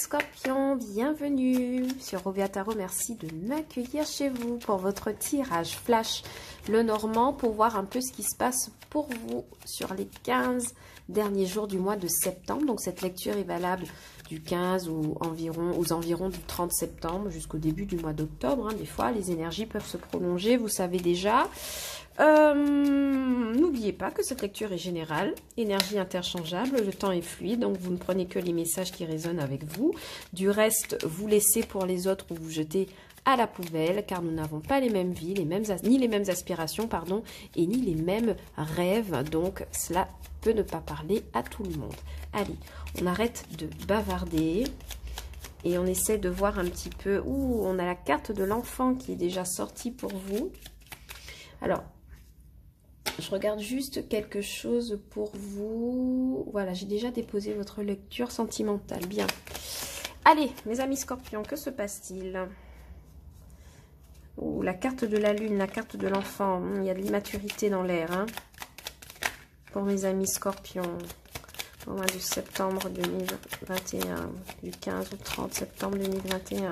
Scorpions, bienvenue sur Ovia Tarot. Merci de m'accueillir chez vous pour votre tirage flash Lenormand pour voir un peu ce qui se passe pour vous sur les 15 derniers jours du mois de septembre. Donc cette lecture est valable du 15 ou aux environs du 30 septembre jusqu'au début du mois d'octobre. Des fois, les énergies peuvent se prolonger, vous savez déjà. N'oubliez pas que cette lecture est générale, énergie interchangeable, le temps est fluide, donc vous ne prenez que les messages qui résonnent avec vous. Du reste, vous laissez pour les autres ou vous jetez à la poubelle, car nous n'avons pas les mêmes vies, ni les mêmes aspirations, pardon, et ni les mêmes rêves, donc cela peut ne pas parler à tout le monde. Allez, on arrête de bavarder et on essaie de voir un petit peu. Ouh, on a la carte de l'enfant qui est déjà sortie pour vous. Alors, je regarde juste quelque chose pour vous. Voilà, j'ai déjà déposé votre lecture sentimentale. Bien. Allez, mes amis scorpions, que se passe-t-il? Ouh, la carte de la lune, la carte de l'enfant. Il y a de l'immaturité dans l'air. Hein, pour mes amis scorpions. Au mois de septembre 2021. Du 15 au 30 septembre 2021.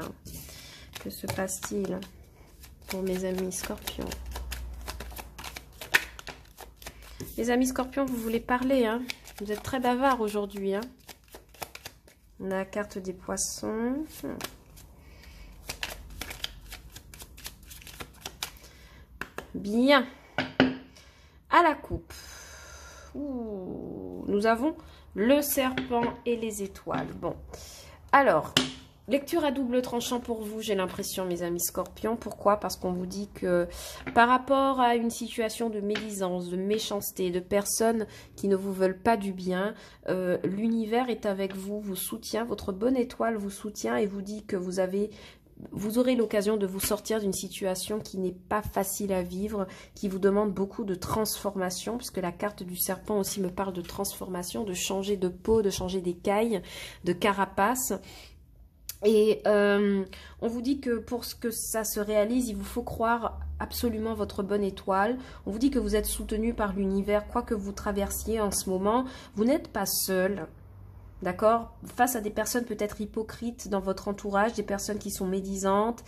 Que se passe-t-il pour mes amis scorpions? Les amis scorpions, vous voulez parler, hein? Vous êtes très bavards aujourd'hui, hein? On a la carte des poissons. Bien. À la coupe. Ouh, nous avons le serpent et les étoiles. Bon. Alors, lecture à double tranchant pour vous, j'ai l'impression, mes amis scorpions. Pourquoi? Parce qu'on vous dit que par rapport à une situation de médisance, de méchanceté, de personnes qui ne vous veulent pas du bien, l'univers est avec vous, vous soutient, votre bonne étoile vous soutient et vous dit que vous aurez l'occasion de vous sortir d'une situation qui n'est pas facile à vivre, qui vous demande beaucoup de transformation, puisque la carte du serpent aussi me parle de transformation, de changer de peau, de changer d'écailles, de carapace. Et on vous dit que pour que ça se réalise, il vous faut croire absolument votre bonne étoile. On vous dit que vous êtes soutenu par l'univers, quoi que vous traversiez en ce moment. Vous n'êtes pas seul, d'accord? Face à des personnes peut-être hypocrites dans votre entourage, des personnes qui sont médisantes.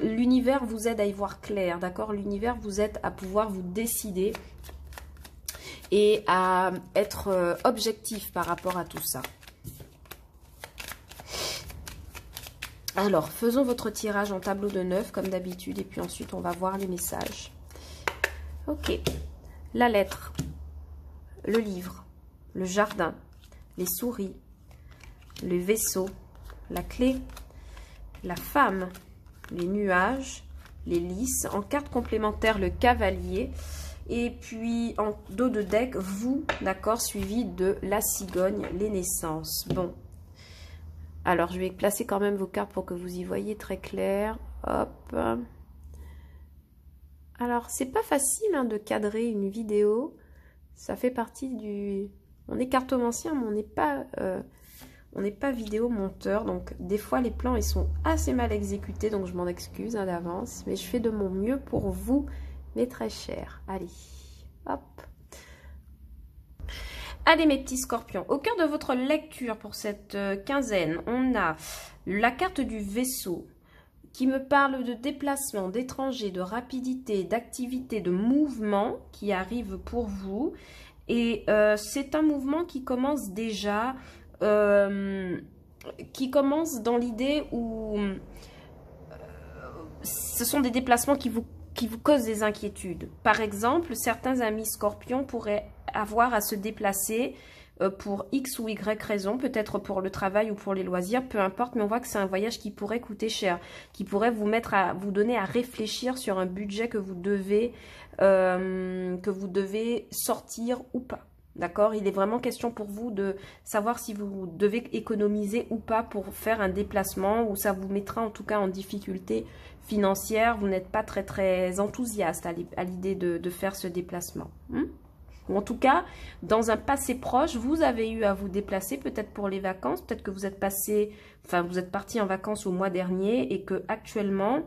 L'univers vous aide à y voir clair, d'accord? L'univers vous aide à pouvoir vous décider et à être objectif par rapport à tout ça. Alors, faisons votre tirage en tableau de 9, comme d'habitude, et puis ensuite, on va voir les messages. Ok. La lettre, le livre, le jardin, les souris, le vaisseau, la clé, la femme, les nuages, les lys, en carte complémentaire, le cavalier, et puis en dos de deck, vous, d'accord, suivi de la cigogne, les naissances. Bon. Alors, je vais placer quand même vos cartes pour que vous y voyez très clair. Hop. Alors, c'est pas facile hein, de cadrer une vidéo. Ça fait partie du... On est cartomancien, mais on n'est pas vidéo monteur. Donc, des fois, les plans, ils sont assez mal exécutés. Donc, je m'en excuse hein, d'avance. Mais je fais de mon mieux pour vous, mes très chers. Allez, hop. Allez mes petits scorpions, au cœur de votre lecture pour cette quinzaine, on a la carte du vaisseau qui me parle de déplacement, d'étrangers, de rapidité, d'activité, de mouvement qui arrive pour vous. Et c'est un mouvement qui commence déjà, qui commence dans l'idée où ce sont des déplacements qui vous causent des inquiétudes. Par exemple, certains amis scorpions pourraient avoir à se déplacer pour X ou Y raison, peut-être pour le travail ou pour les loisirs, peu importe, mais on voit que c'est un voyage qui pourrait coûter cher, qui pourrait vous donner à réfléchir sur un budget que vous devez sortir ou pas. D'accord? Il est vraiment question pour vous de savoir si vous devez économiser ou pas pour faire un déplacement, ou ça vous mettra en tout cas en difficulté financière. Vous n'êtes pas très très enthousiaste à l'idée de faire ce déplacement. Ou en tout cas, dans un passé proche, vous avez eu à vous déplacer, peut-être pour les vacances, peut-être que vous êtes parti en vacances au mois dernier et que actuellement,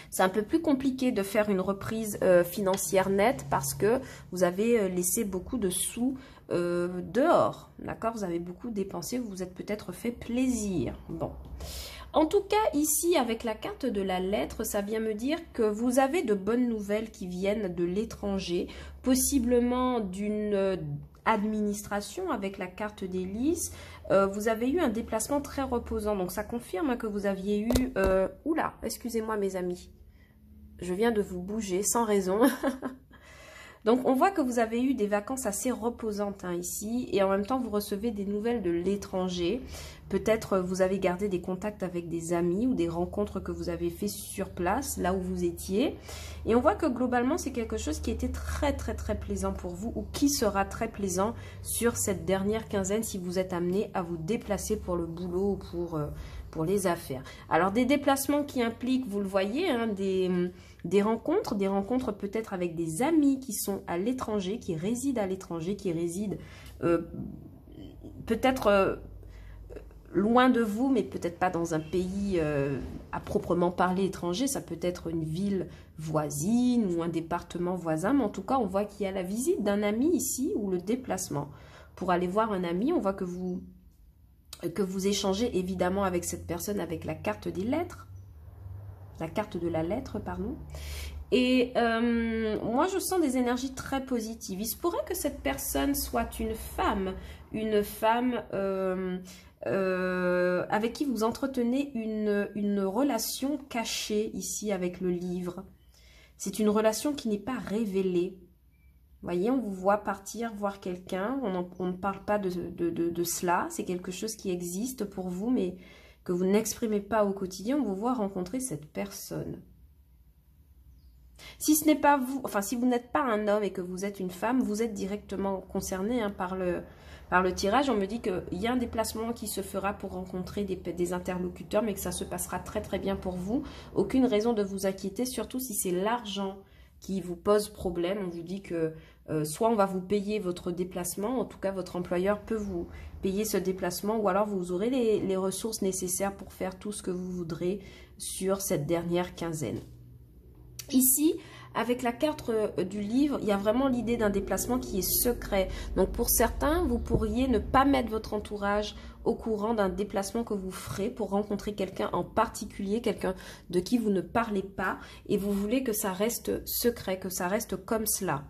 c'est un peu plus compliqué de faire une reprise financière nette parce que vous avez laissé beaucoup de sous dehors, d'accord? Vous avez beaucoup dépensé, vous vous êtes peut-être fait plaisir. Bon. En tout cas, ici, avec la carte de la lettre, ça vient me dire que vous avez de bonnes nouvelles qui viennent de l'étranger, possiblement d'une administration avec la carte des lys. Vous avez eu un déplacement très reposant, donc ça confirme que vous aviez eu... oula, excusez-moi mes amis, je viens de vous bouger sans raison. Donc, on voit que vous avez eu des vacances assez reposantes ici et en même temps, vous recevez des nouvelles de l'étranger. Peut-être vous avez gardé des contacts avec des amis ou des rencontres que vous avez fait sur place, là où vous étiez. Et on voit que globalement, c'est quelque chose qui était très, très, très plaisant pour vous ou qui sera très plaisant sur cette dernière quinzaine si vous êtes amené à vous déplacer pour le boulot ou pour les affaires. Alors, des déplacements qui impliquent, vous le voyez, des rencontres peut-être avec des amis qui sont à l'étranger, qui résident à l'étranger, qui résident peut-être loin de vous, mais peut-être pas dans un pays à proprement parler étranger. Ça peut être une ville voisine ou un département voisin, mais en tout cas, on voit qu'il y a la visite d'un ami ici ou le déplacement. Pour aller voir un ami, on voit que vous échangez évidemment avec cette personne avec la carte des lettres. La carte de la lettre, pardon. Et moi, je sens des énergies très positives. Il se pourrait que cette personne soit une femme avec qui vous entretenez une relation cachée ici avec le livre. C'est une relation qui n'est pas révélée. Vous voyez, on vous voit partir voir quelqu'un, on ne parle pas de cela, c'est quelque chose qui existe pour vous, mais que vous n'exprimez pas au quotidien, on vous voit rencontrer cette personne. Si ce n'est pas vous, enfin si vous n'êtes pas un homme et que vous êtes une femme, vous êtes directement concerné par le tirage. On me dit qu'il y a un déplacement qui se fera pour rencontrer des interlocuteurs, mais que ça se passera très très bien pour vous. Aucune raison de vous inquiéter, surtout si c'est l'argent qui vous pose problème. On vous dit que soit on va vous payer votre déplacement, en tout cas votre employeur peut vous payer ce déplacement, ou alors vous aurez les ressources nécessaires pour faire tout ce que vous voudrez sur cette dernière quinzaine. Ici, avec la carte du livre, il y a vraiment l'idée d'un déplacement qui est secret. Donc pour certains, vous pourriez ne pas mettre votre entourage au courant d'un déplacement que vous ferez pour rencontrer quelqu'un en particulier, quelqu'un de qui vous ne parlez pas, et vous voulez que ça reste secret, que ça reste comme cela.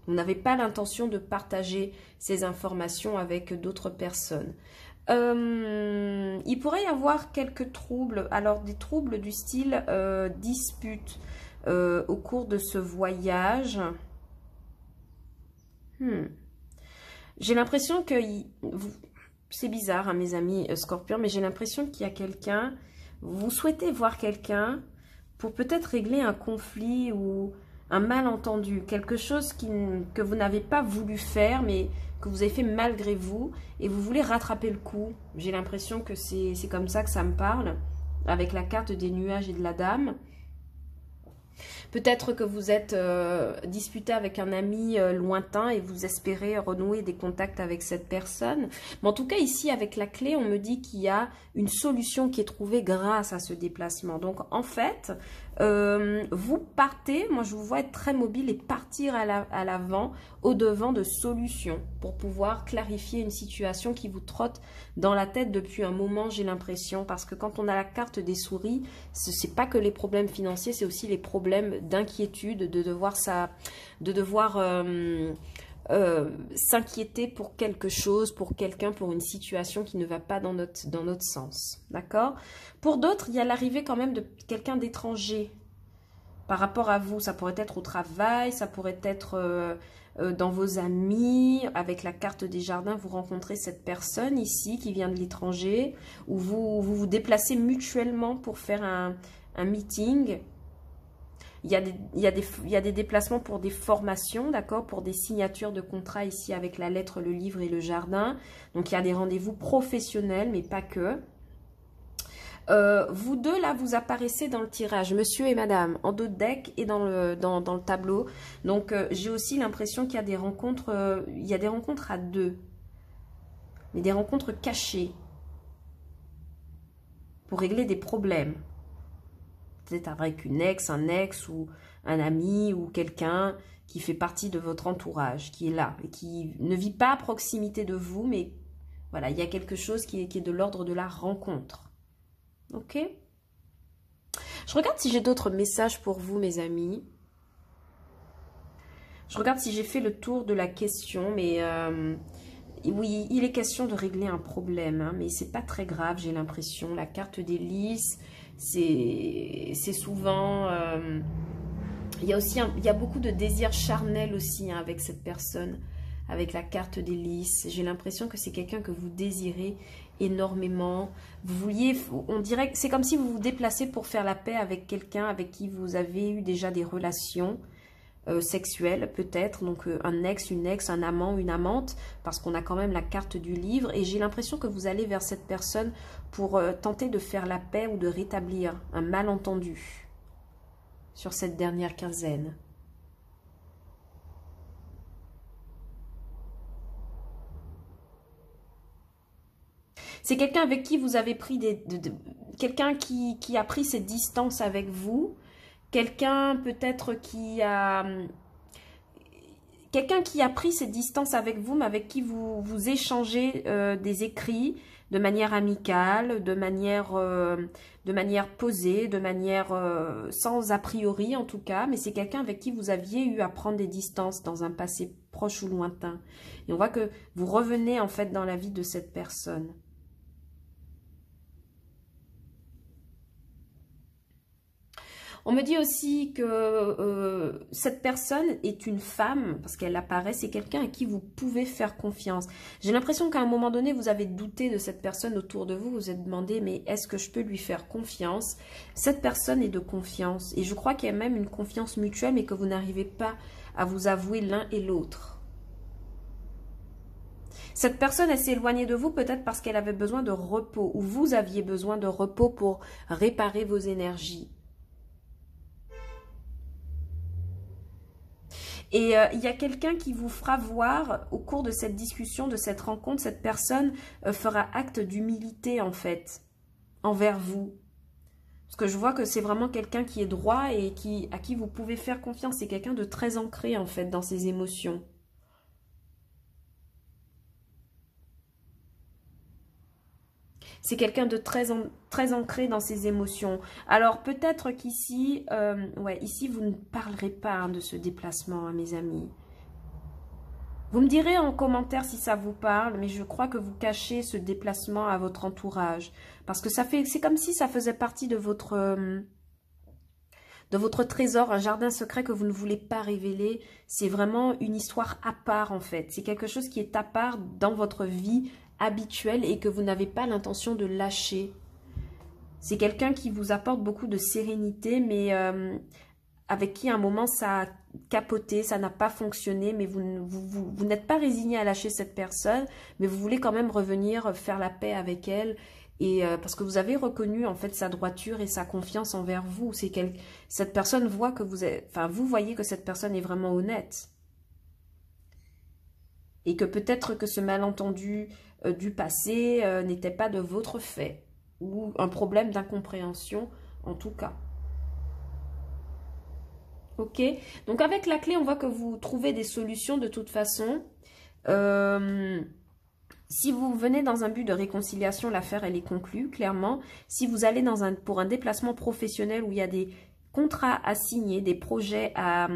Vous n'avez pas l'intention de partager ces informations avec d'autres personnes. Il pourrait y avoir quelques troubles, alors des troubles du style dispute au cours de ce voyage. J'ai l'impression que... C'est bizarre, hein, mes amis Scorpions, mais j'ai l'impression qu'il y a quelqu'un... Vous souhaitez voir quelqu'un pour peut-être régler un conflit ou un malentendu, quelque chose que vous n'avez pas voulu faire, mais que vous avez fait malgré vous, et vous voulez rattraper le coup. J'ai l'impression que c'est comme ça que ça me parle, avec la carte des nuages et de la dame. Peut-être que vous êtes disputé avec un ami lointain et vous espérez renouer des contacts avec cette personne. Mais en tout cas, ici, avec la clé, on me dit qu'il y a une solution qui est trouvée grâce à ce déplacement. Donc, en fait, vous partez, moi je vous vois être très mobile et partir à l'avant, au-devant de solutions pour pouvoir clarifier une situation qui vous trotte dans la tête depuis un moment, j'ai l'impression. Parce que quand on a la carte des souris, ce n'est pas que les problèmes financiers, c'est aussi les problèmes d'inquiétude, de devoir s'inquiéter pour quelque chose, pour quelqu'un, pour une situation qui ne va pas dans notre sens. D'accord? Pour d'autres, il y a l'arrivée quand même de quelqu'un d'étranger par rapport à vous. Ça pourrait être au travail, ça pourrait être dans vos amis. Avec la carte des jardins, vous rencontrez cette personne ici qui vient de l'étranger, ou vous déplacez mutuellement pour faire un meeting. Il y a des déplacements pour des formations, d'accord, pour des signatures de contrats ici avec la lettre, le livre et le jardin. Donc, il y a des rendez-vous professionnels, mais pas que. Vous deux, là, vous apparaissez dans le tirage, monsieur et madame, en dos de deck et dans le tableau. Donc, j'ai aussi l'impression qu'il y a des rencontres, à deux, mais des rencontres cachées pour régler des problèmes. peut-être avec une ex, un ex ou un ami ou quelqu'un qui fait partie de votre entourage, qui est là et qui ne vit pas à proximité de vous, mais voilà, il y a quelque chose qui est de l'ordre de la rencontre. Ok? Je regarde si j'ai d'autres messages pour vous, mes amis. Je regarde si j'ai fait le tour de la question, mais oui, il est question de régler un problème, hein, mais c'est pas très grave, j'ai l'impression. La carte des lys, c'est souvent... il y a aussi il y a beaucoup de désirs charnels aussi, hein, avec cette personne, avec la carte des lys. J'ai l'impression que c'est quelqu'un que vous désirez énormément. Vous vouliez, on dirait que c'est comme si vous vous déplacez pour faire la paix avec quelqu'un avec qui vous avez eu déjà des relations sexuelles peut-être, donc un ex, une ex, un amant, une amante, parce qu'on a quand même la carte du livre, et j'ai l'impression que vous allez vers cette personne pour tenter de faire la paix ou de rétablir un malentendu sur cette dernière quinzaine. C'est quelqu'un avec qui vous avez pris quelqu'un qui a pris ses distances avec vous, quelqu'un peut-être qui a pris ses distances avec vous, mais avec qui vous échangez des écrits de manière amicale, de manière posée, de manière sans a priori en tout cas, mais c'est quelqu'un avec qui vous aviez eu à prendre des distances dans un passé proche ou lointain. Et on voit que vous revenez en fait dans la vie de cette personne. On me dit aussi que cette personne est une femme, parce qu'elle apparaît, c'est quelqu'un à qui vous pouvez faire confiance. J'ai l'impression qu'à un moment donné, vous avez douté de cette personne autour de vous, vous vous êtes demandé, mais est-ce que je peux lui faire confiance? Cette personne est de confiance, et je crois qu'il y a même une confiance mutuelle, mais que vous n'arrivez pas à vous avouer l'un et l'autre. Cette personne, elle s'est éloignée de vous peut-être parce qu'elle avait besoin de repos, ou vous aviez besoin de repos pour réparer vos énergies. Et il y a quelqu'un qui vous fera voir, au cours de cette discussion, de cette rencontre, cette personne fera acte d'humilité en fait, envers vous. Parce que je vois que c'est vraiment quelqu'un qui est droit et à qui vous pouvez faire confiance. C'est quelqu'un de très ancré en fait dans ses émotions. C'est quelqu'un de très ancré dans ses émotions. Alors, peut-être qu'ici, ici, vous ne parlerez pas hein, de ce déplacement, hein, mes amis. Vous me direz en commentaire si ça vous parle, mais je crois que vous cachez ce déplacement à votre entourage. Parce que c'est comme si ça faisait partie de votre trésor, un jardin secret que vous ne voulez pas révéler. C'est vraiment une histoire à part, en fait. C'est quelque chose qui est à part dans votre vie habituel et que vous n'avez pas l'intention de lâcher. C'est quelqu'un qui vous apporte beaucoup de sérénité, mais avec qui à un moment ça a capoté, ça n'a pas fonctionné, mais vous n'êtes pas résigné à lâcher cette personne, mais vous voulez quand même revenir faire la paix avec elle, et parce que vous avez reconnu en fait sa droiture et sa confiance envers vous. Cette personne voit que vous voyez que cette personne est vraiment honnête. Et que peut-être que ce malentendu du passé n'était pas de votre fait, ou un problème d'incompréhension en tout cas. Ok, donc avec la clé, on voit que vous trouvez des solutions de toute façon. Si vous venez dans un but de réconciliation, l'affaire elle est conclue, clairement. Si vous allez pour un déplacement professionnel où il y a des contrats à signer, des projets à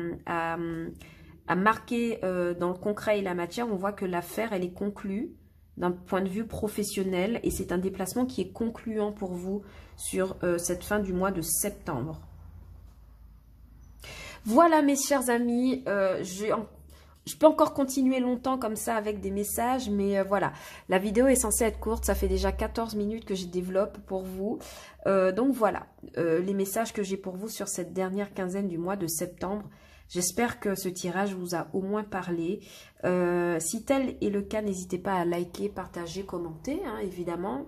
marquer dans le concret et la matière, on voit que l'affaire elle est conclue d'un point de vue professionnel, et c'est un déplacement qui est concluant pour vous sur cette fin du mois de septembre. Voilà mes chers amis, je peux encore continuer longtemps comme ça avec des messages, mais voilà, la vidéo est censée être courte, ça fait déjà 14 minutes que je développe pour vous. Donc voilà, les messages que j'ai pour vous sur cette dernière quinzaine du mois de septembre. J'espère que ce tirage vous a au moins parlé. Si tel est le cas, n'hésitez pas à liker, partager, commenter, hein, évidemment.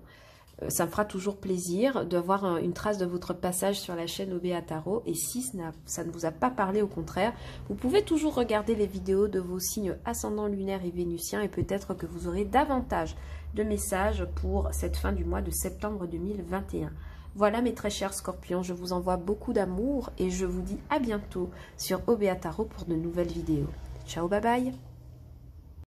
Ça me fera toujours plaisir d'avoir une trace de votre passage sur la chaîne OBA Tarot. Et si ça ne vous a pas parlé, au contraire, vous pouvez toujours regarder les vidéos de vos signes ascendants lunaires et vénusiens, et peut-être que vous aurez davantage de messages pour cette fin du mois de septembre 2021. Voilà mes très chers scorpions, je vous envoie beaucoup d'amour et je vous dis à bientôt sur OBA Tarot pour de nouvelles vidéos. Ciao, bye bye.